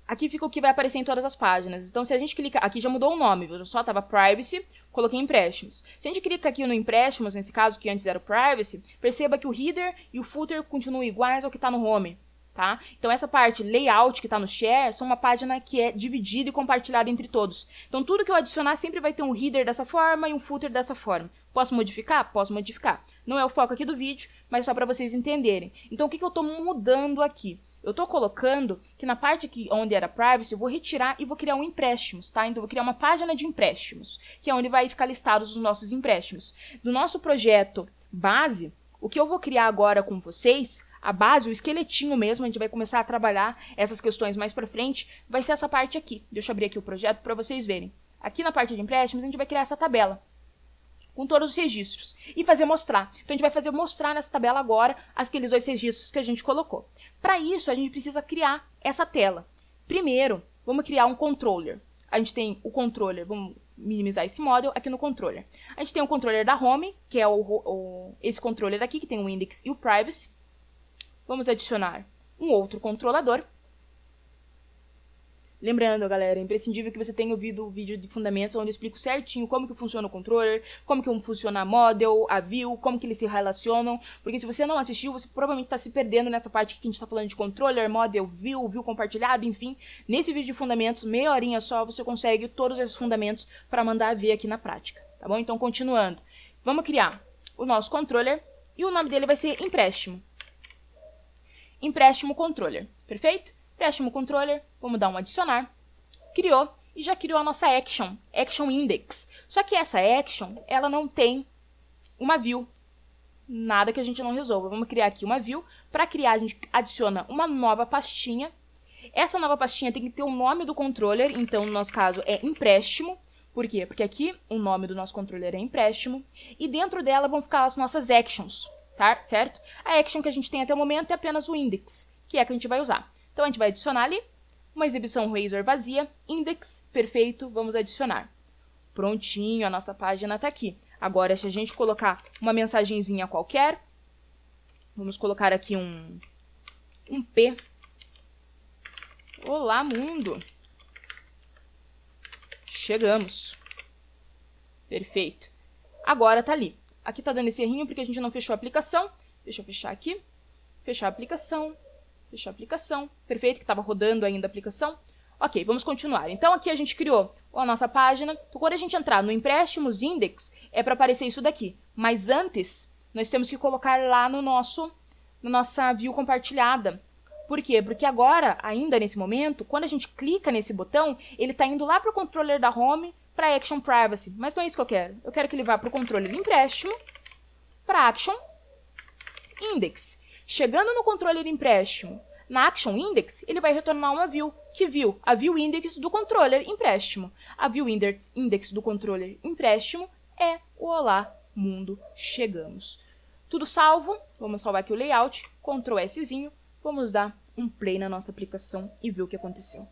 aqui fica o que vai aparecer em todas as páginas. Então se a gente clica, aqui já mudou o nome, viu? Só estava privacy, coloquei empréstimos. Se a gente clica aqui no empréstimos, nesse caso que antes era o privacy, perceba que o header e o footer continuam iguais ao que está no home. Tá? Então essa parte layout que está no share são uma página que é dividida e compartilhada entre todos. Então tudo que eu adicionar sempre vai ter um header dessa forma e um footer dessa forma. Posso modificar? Posso modificar. Não é o foco aqui do vídeo, mas só para vocês entenderem. Então o que eu estou mudando aqui? Eu estou colocando que na parte aqui onde era privacy eu vou retirar e vou criar um empréstimos, tá? Então eu vou criar uma página de empréstimos, que é onde vai ficar listados os nossos empréstimos. Do nosso projeto base, o que eu vou criar agora com vocês, a base, o esqueletinho mesmo, a gente vai começar a trabalhar essas questões mais pra frente, vai ser essa parte aqui. Deixa eu abrir aqui o projeto para vocês verem. Aqui na parte de empréstimos, a gente vai criar essa tabela com todos os registros e fazer mostrar. Então, a gente vai fazer mostrar nessa tabela agora aqueles 2 registros que a gente colocou. Para isso, a gente precisa criar essa tela. Primeiro, vamos criar um controller. A gente tem o controller, vamos minimizar esse model aqui no controller. A gente tem o controller da home, que é esse controller aqui, que tem o index e o privacy. Vamos adicionar um outro controlador. Lembrando, galera, é imprescindível que você tenha ouvido o vídeo de fundamentos, onde eu explico certinho como que funciona o controller, como que funciona a model, a view, como que eles se relacionam. Porque se você não assistiu, você provavelmente está se perdendo nessa parte que a gente está falando de controller, model, view compartilhado, enfim. Nesse vídeo de fundamentos, meia horinha só, você consegue todos esses fundamentos para mandar ver aqui na prática, tá bom? Então, continuando. Vamos criar o nosso controller e o nome dele vai ser empréstimo. Empréstimo controller, perfeito? Empréstimo controller, vamos dar um adicionar. Criou e já criou a nossa action index. Só que essa action, ela não tem uma view. Nada que a gente não resolva. Vamos criar aqui uma view. Para criar, a gente adiciona uma nova pastinha. Essa nova pastinha tem que ter o nome do controller, então no nosso caso é empréstimo. Por quê? Porque aqui o nome do nosso controller é empréstimo. E dentro dela vão ficar as nossas actions. Certo? A action que a gente tem até o momento é apenas o index, que é a que a gente vai usar. Então, a gente vai adicionar ali uma exibição Razor vazia, index, perfeito, vamos adicionar. Prontinho, a nossa página está aqui. Agora, se a gente colocar uma mensagenzinha qualquer, vamos colocar aqui um P. Olá, mundo! Chegamos. Perfeito. Agora tá ali. Aqui tá dando esse errinho porque a gente não fechou a aplicação. Deixa eu fechar aqui. Fechar a aplicação. Fechar a aplicação. Perfeito, que estava rodando ainda a aplicação. Ok, vamos continuar. Então aqui a gente criou a nossa página. Então, quando a gente entrar no empréstimos index, é para aparecer isso daqui. Mas antes, nós temos que colocar lá na nossa view compartilhada. Por quê? Porque agora, ainda nesse momento, quando a gente clica nesse botão, ele está indo lá para o controller da home, para Action Privacy. Mas não é isso que eu quero. Eu quero que ele vá para o controller empréstimo para Action Index. Chegando no controller empréstimo, na Action Index, ele vai retornar uma view. Que view? A view index do controller empréstimo. A view index do controller empréstimo é o Olá Mundo Chegamos. Tudo salvo. Vamos salvar aqui o layout. Ctrl Szinho. Vamos dar um play na nossa aplicação e ver o que aconteceu.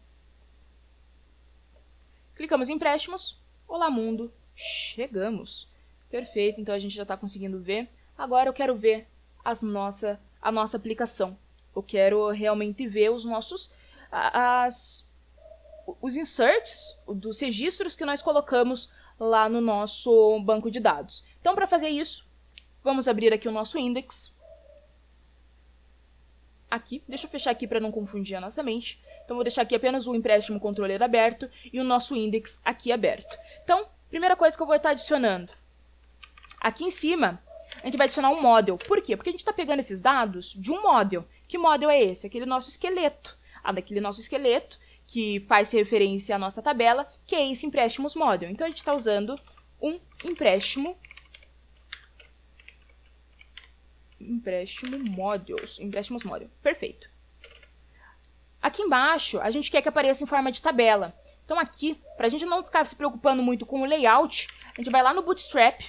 Clicamos em empréstimos. Olá Mundo Chegamos. Perfeito. Então a gente já está conseguindo ver. Agora eu quero ver a nossa aplicação. Eu quero realmente ver os nossos os inserts dos registros que nós colocamos lá no nosso banco de dados. Então, para fazer isso, vamos abrir aqui o nosso index. Aqui, deixa eu fechar aqui para não confundir a nossa mente. Então, vou deixar aqui apenas o empréstimo controller aberto e o nosso index aqui aberto. Então, primeira coisa que eu vou estar adicionando. Aqui em cima, a gente vai adicionar um model. Por quê? Porque a gente está pegando esses dados de um model. Que model é esse? Aquele nosso esqueleto. Daquele nosso esqueleto, que faz referência à nossa tabela, que é esse empréstimos model. Então, a gente está usando um empréstimos model. Perfeito. Aqui embaixo, a gente quer que apareça em forma de tabela. Então, aqui, para a gente não ficar se preocupando muito com o layout, a gente vai lá no Bootstrap.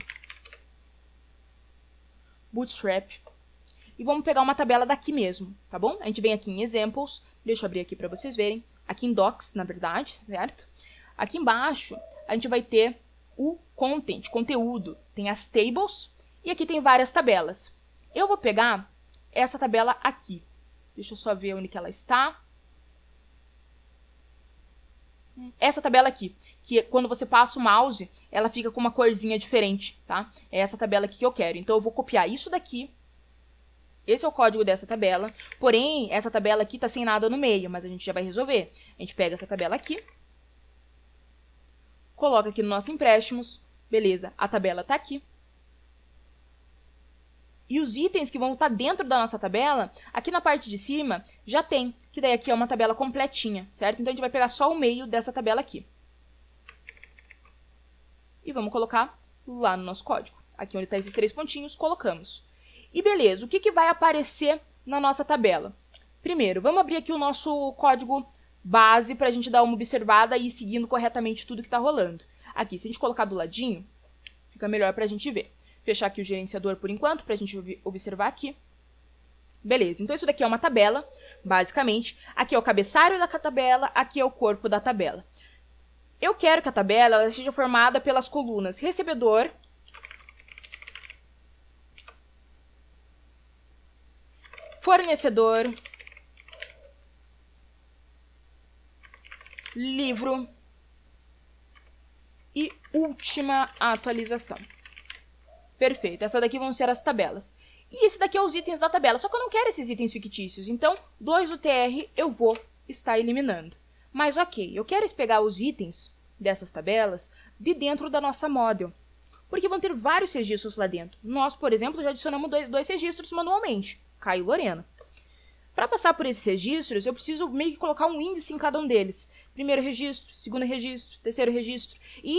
E vamos pegar uma tabela daqui mesmo, tá bom? A gente vem aqui em Examples, deixa eu abrir aqui para vocês verem. Aqui em Docs, na verdade, certo? Aqui embaixo, a gente vai ter o conteúdo. Tem as tables e aqui tem várias tabelas. Eu vou pegar essa tabela aqui. Deixa eu só ver onde que ela está. Essa tabela aqui, que quando você passa o mouse, ela fica com uma corzinha diferente, tá? É essa tabela aqui que eu quero. Então, eu vou copiar isso daqui. Esse é o código dessa tabela, porém, essa tabela aqui está sem nada no meio, mas a gente já vai resolver. A gente pega essa tabela aqui, coloca aqui no nosso empréstimos, beleza, a tabela está aqui. E os itens que vão estar dentro da nossa tabela, aqui na parte de cima, já tem, que daí aqui é uma tabela completinha, certo? Então, a gente vai pegar só o meio dessa tabela aqui. E vamos colocar lá no nosso código. Aqui onde estão esses 3 pontinhos, colocamos. E beleza, o que vai aparecer na nossa tabela? Primeiro, vamos abrir aqui o nosso código base para a gente dar uma observada e ir seguindo corretamente tudo que está rolando. Aqui, se a gente colocar do ladinho, fica melhor para a gente ver. Fechar aqui o gerenciador por enquanto, para a gente observar aqui. Beleza, então isso daqui é uma tabela, basicamente. Aqui é o cabeçalho da tabela, aqui é o corpo da tabela. Eu quero que a tabela ela seja formada pelas colunas recebedor, fornecedor, livro e última atualização. Perfeito, essas daqui vão ser as tabelas. E esse daqui é os itens da tabela, só que eu não quero esses itens fictícios, então 2 UTR eu vou estar eliminando. Mas ok, eu quero pegar os itens dessas tabelas de dentro da nossa model, porque vão ter vários registros lá dentro. Nós, por exemplo, já adicionamos dois registros manualmente, Caio e Lorena. Para passar por esses registros, eu preciso meio que colocar um índice em cada um deles. Primeiro registro, segundo registro, terceiro registro. E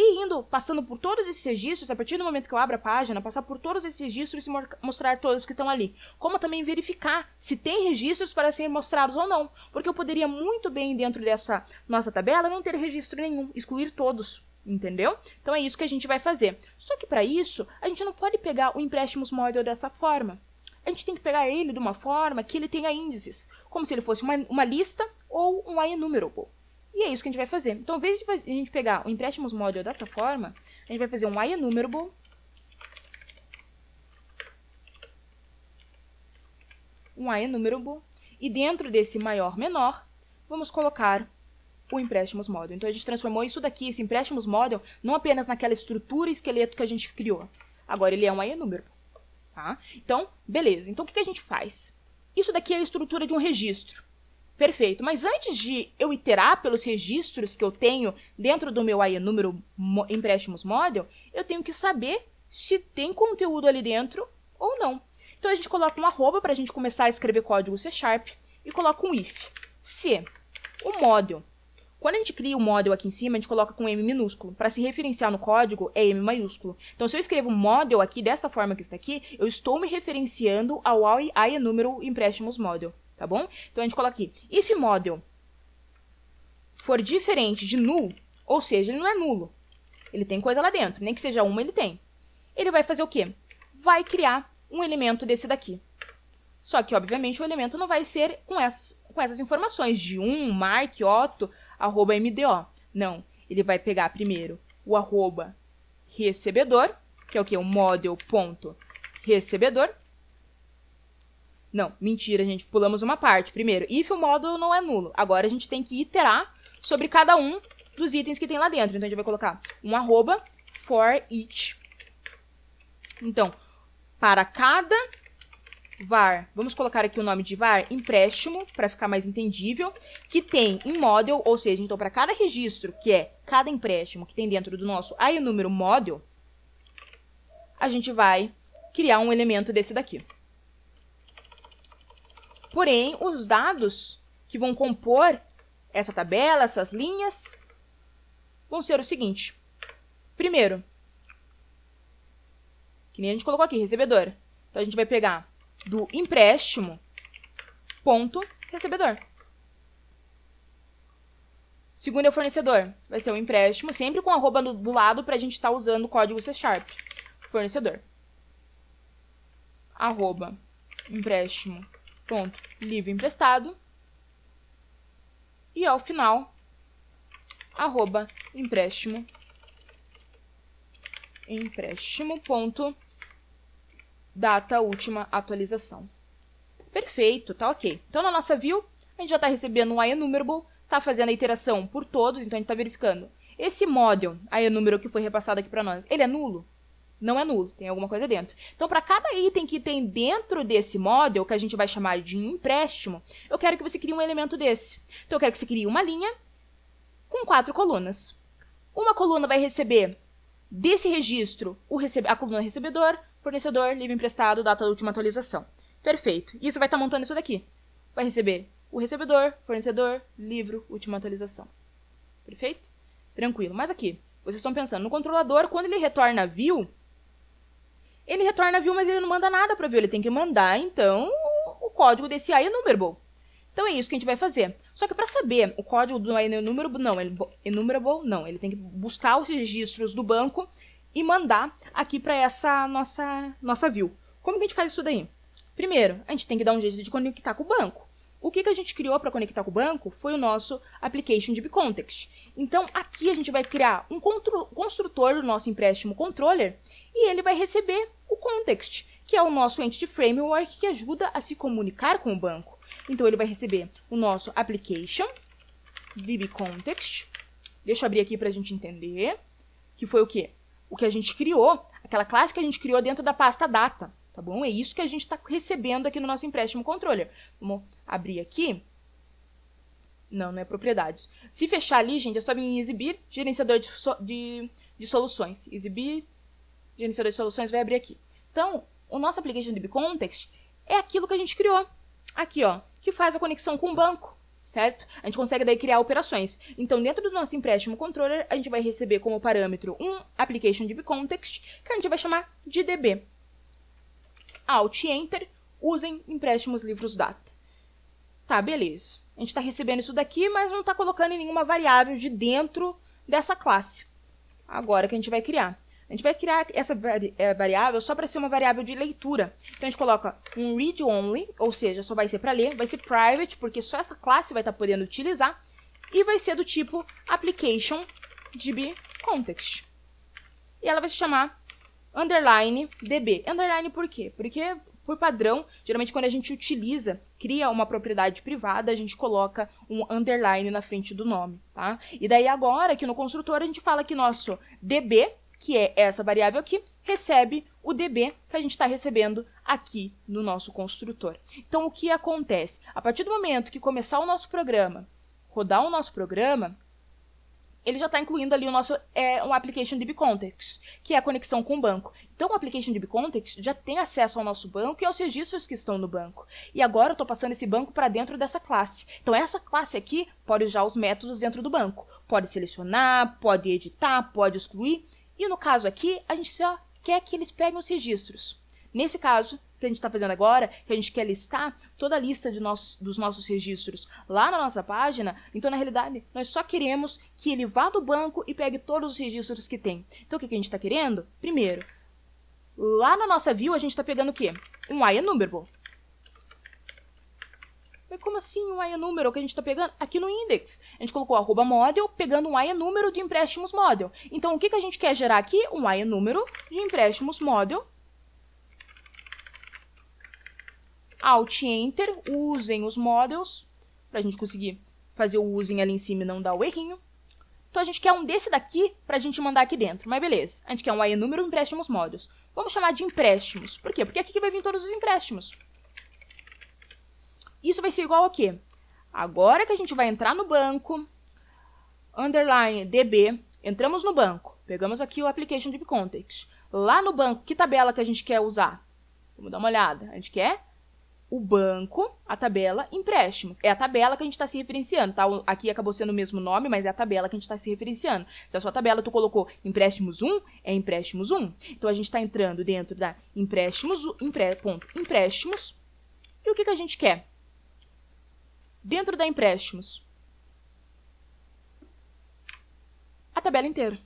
passando por todos esses registros, a partir do momento que eu abro a página, passar por todos esses registros e mostrar todos que estão ali. Como também verificar se tem registros para serem mostrados ou não. Porque eu poderia muito bem, dentro dessa nossa tabela, não ter registro nenhum, excluir todos. Entendeu? Então é isso que a gente vai fazer. Só que para isso, a gente não pode pegar o empréstimos model dessa forma. A gente tem que pegar ele de uma forma que ele tenha índices, como se ele fosse uma lista ou um IEnumerable. E é isso que a gente vai fazer. Então, ao invés de a gente pegar o empréstimos model dessa forma, a gente vai fazer um IEnumerable, e dentro desse maior-menor, vamos colocar o empréstimos model. Então, a gente transformou isso daqui, esse empréstimos model, não apenas naquela estrutura esqueleto que a gente criou. Agora, ele é um IEnumerable. Tá? Então, beleza. Então, o que a gente faz? Isso daqui é a estrutura de um registro. Perfeito. Mas antes de eu iterar pelos registros que eu tenho dentro do meu IEnumerable empréstimos model, eu tenho que saber se tem conteúdo ali dentro ou não. Então, a gente coloca um arroba para a gente começar a escrever código C# e coloca um if. Se o model Quando a gente cria o model aqui em cima, a gente coloca com M minúsculo. Para se referenciar no código, é M maiúsculo. Então, se eu escrevo model aqui, desta forma que está aqui, eu estou me referenciando ao IEnumerable empréstimos model, tá bom? Então, a gente coloca aqui, if model for diferente de null, ou seja, ele não é nulo. Ele tem coisa lá dentro, nem que seja uma, ele tem. Ele vai fazer o quê? Vai criar um elemento desse daqui. Só que, obviamente, o elemento não vai ser com essas informações de mark, otto, arroba mdo. Não, ele vai pegar primeiro o arroba recebedor, que é o quê? O model.recebedor. Não, mentira, gente, pulamos uma parte. Primeiro, if o model não é nulo. Agora a gente tem que iterar sobre cada um dos itens que tem lá dentro. Então, a gente vai colocar um arroba for each. Então, para cada var, vamos colocar aqui o nome de var, empréstimo, para ficar mais entendível, que tem em model, ou seja, então, para cada registro, que é cada empréstimo que tem dentro do nosso IEnumerable model, a gente vai criar um elemento desse daqui. Porém, os dados que vão compor essa tabela, essas linhas, vão ser o seguinte. Primeiro, que nem a gente colocou aqui, recebedor. Então, a gente vai pegar do empréstimo ponto recebedor. Segundo é o fornecedor. Vai ser o empréstimo, sempre com arroba do lado para a gente estar usando o código C#. Fornecedor. Arroba empréstimo ponto livre emprestado. E ao final, arroba empréstimo ponto data última atualização. Perfeito, tá ok. Então, na nossa view, a gente já está recebendo um IEnumerable, está fazendo a iteração por todos, então a gente está verificando. Esse model, IEnumerable que foi repassado aqui para nós, ele é nulo? Não é nulo, tem alguma coisa dentro. Então, para cada item que tem dentro desse model, que a gente vai chamar de empréstimo, eu quero que você crie um elemento desse. Então, eu quero que você crie uma linha com 4 colunas. Uma coluna vai receber desse registro a coluna recebedor, fornecedor, livre emprestado, data da última atualização. Perfeito. Isso vai estar montando isso daqui. Vai receber o recebedor, fornecedor, livro, última atualização. Perfeito? Tranquilo. Mas aqui, vocês estão pensando, no controlador, quando ele retorna view, mas ele não manda nada para view. Ele tem que mandar, então, o código desse IEnumerable. Então, é isso que a gente vai fazer. Só que para saber o código do IEnumerable, não. Ele tem que buscar os registros do banco e mandar aqui para essa nossa view. Como que a gente faz isso daí? Primeiro, a gente tem que dar um jeito de conectar com o banco. O que a gente criou para conectar com o banco foi o nosso application DB-Context. Então, aqui a gente vai criar um construtor do nosso empréstimo controller e ele vai receber o context, que é o nosso Entity Framework que ajuda a se comunicar com o banco. Então, ele vai receber o nosso application DB-Context. Deixa eu abrir aqui para a gente entender. Que foi o quê? O que a gente criou, aquela classe que a gente criou dentro da pasta data. Tá bom? É isso que a gente está recebendo aqui no nosso empréstimo controller. Vamos abrir aqui. Não é propriedades. Se fechar ali, gente, é só vir em exibir, gerenciador de soluções. Exibir, gerenciador de soluções, vai abrir aqui. Então, o nosso application DB-Context é aquilo que a gente criou. Aqui, ó, que faz a conexão com o banco, certo? A gente consegue daí criar operações. Então, dentro do nosso empréstimo controller, a gente vai receber como parâmetro um application DB-Context, que a gente vai chamar de DB. Alt e Enter, usem empréstimos livros data. Tá, beleza. A gente está recebendo isso daqui, mas não está colocando em nenhuma variável de dentro dessa classe. Agora que a gente vai criar. A gente vai criar essa variável só para ser uma variável de leitura. Então, a gente coloca um read only, ou seja, só vai ser para ler. Vai ser private, porque só essa classe vai estar podendo utilizar. E vai ser do tipo application DB-Context. E ela vai se chamar underline DB. Underline por quê? Porque, por padrão, geralmente quando a gente cria uma propriedade privada, a gente coloca um underline na frente do nome, tá? E daí agora, aqui no construtor, a gente fala que nosso DB, que é essa variável aqui, recebe o DB que a gente está recebendo aqui no nosso construtor. Então, o que acontece? A partir do momento que começar o nosso programa, rodar o nosso programa, ele já está incluindo ali o nosso um application DB-Context, que é a conexão com o banco. Então, o Application DB Context já tem acesso ao nosso banco e aos registros que estão no banco. E agora eu estou passando esse banco para dentro dessa classe. Então, essa classe aqui pode usar os métodos dentro do banco. Pode selecionar, pode editar, pode excluir. E no caso aqui, a gente só quer que eles peguem os registros. Nesse caso, o que a gente está fazendo agora, que a gente quer listar toda a lista dos nossos registros lá na nossa página, então, na realidade, nós só queremos que ele vá do banco e pegue todos os registros que tem. Então, o que a gente está querendo? Primeiro, lá na nossa view, a gente está pegando o quê? Um IEnumerable. Mas como assim um IEnumerable que a gente está pegando? Aqui no index. A gente colocou @model, pegando um IEnumerable de empréstimos model. Então, o que a gente quer gerar aqui? Um IEnumerable de empréstimos model. Alt Enter, usem os models, para a gente conseguir fazer o usem ali em cima e não dar o errinho. Então, a gente quer um desse daqui para a gente mandar aqui dentro, mas beleza. A gente quer um IEnumerable empréstimos models. Vamos chamar de empréstimos. Por quê? Porque aqui que vai vir todos os empréstimos. Isso vai ser igual a quê? Agora que a gente vai entrar no banco, underline DB, entramos no banco, pegamos aqui o Application DB Context. Lá no banco, que tabela que a gente quer usar? Vamos dar uma olhada. A gente quer o banco, a tabela empréstimos. É a tabela que a gente está se referenciando, tá? Aqui acabou sendo o mesmo nome, mas é a tabela que a gente está se referenciando. Se a sua tabela tu colocou empréstimos 1, é empréstimos 1. Então, a gente está entrando dentro da empréstimos, ponto empréstimos. E o que a gente quer? Dentro da empréstimos, a tabela inteira.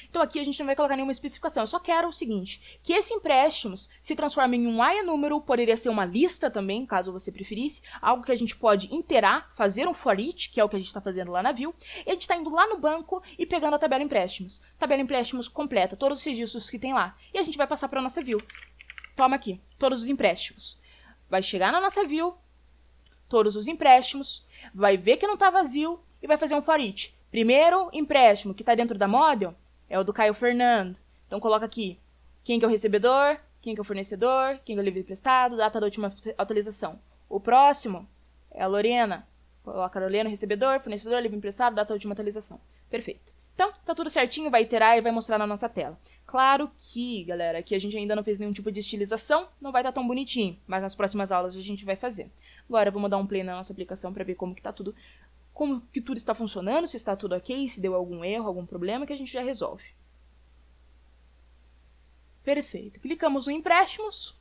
Então, aqui a gente não vai colocar nenhuma especificação. Eu só quero o seguinte, que esse empréstimos se transforme em um IEnumerable, poderia ser uma lista também, caso você preferisse, algo que a gente pode interar, fazer um for each, que é o que a gente está fazendo lá na view, e a gente está indo lá no banco e pegando a tabela empréstimos. Tabela empréstimos completa, todos os registros que tem lá. E a gente vai passar para a nossa view. Toma aqui, todos os empréstimos. Vai chegar na nossa view, todos os empréstimos, vai ver que não está vazio e vai fazer um for each. Primeiro empréstimo que está dentro da model é o do Caio Fernando. Então, coloca aqui quem que é o recebedor, quem que é o fornecedor, quem que é o livro emprestado, data da última atualização. O próximo é a Lorena. Coloca a Lorena, recebedor, fornecedor, livro emprestado, data da última atualização. Perfeito. Então, tá tudo certinho, vai iterar e vai mostrar na nossa tela. Claro que, galera, aqui a gente ainda não fez nenhum tipo de estilização, não vai estar tão bonitinho, mas nas próximas aulas a gente vai fazer. Agora, vamos dar um play na nossa aplicação para ver como que tá tudo, como que tudo está funcionando, se está tudo ok, se deu algum erro, algum problema, que a gente já resolve. Perfeito. Clicamos no empréstimos.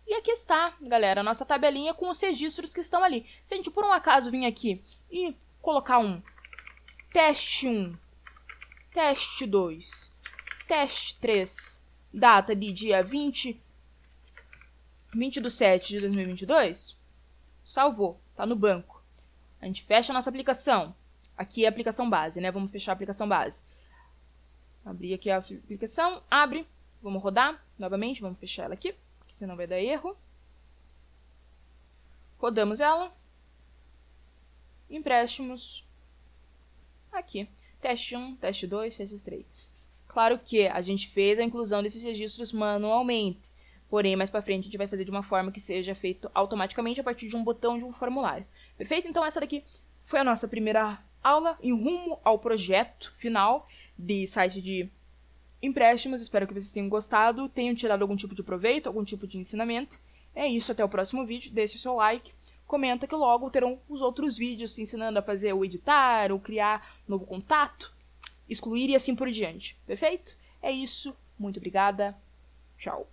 E aqui está, galera, a nossa tabelinha com os registros que estão ali. Se a gente, por um acaso, vir aqui e colocar um teste 1, teste 2, teste 3, data de dia 20/7/2022, salvou, tá no banco. A gente fecha a nossa aplicação. Aqui é a aplicação base, né? Vamos fechar a aplicação base. Abrir aqui a aplicação, abre, vamos rodar novamente, vamos fechar ela aqui, porque senão vai dar erro. Rodamos ela. Empréstimos. Aqui. Teste 1, teste 2, teste 3. Claro que a gente fez a inclusão desses registros manualmente. Porém, mais para frente a gente vai fazer de uma forma que seja feito automaticamente a partir de um botão de um formulário. Perfeito? Então essa daqui foi a nossa primeira aula em rumo ao projeto final de site de empréstimos. Espero que vocês tenham gostado, tenham tirado algum tipo de proveito, algum tipo de ensinamento. É isso, até o próximo vídeo. Deixe o seu like, comenta que logo terão os outros vídeos ensinando a fazer o editar, ou criar novo contato, excluir e assim por diante. Perfeito? É isso. Muito obrigada. Tchau.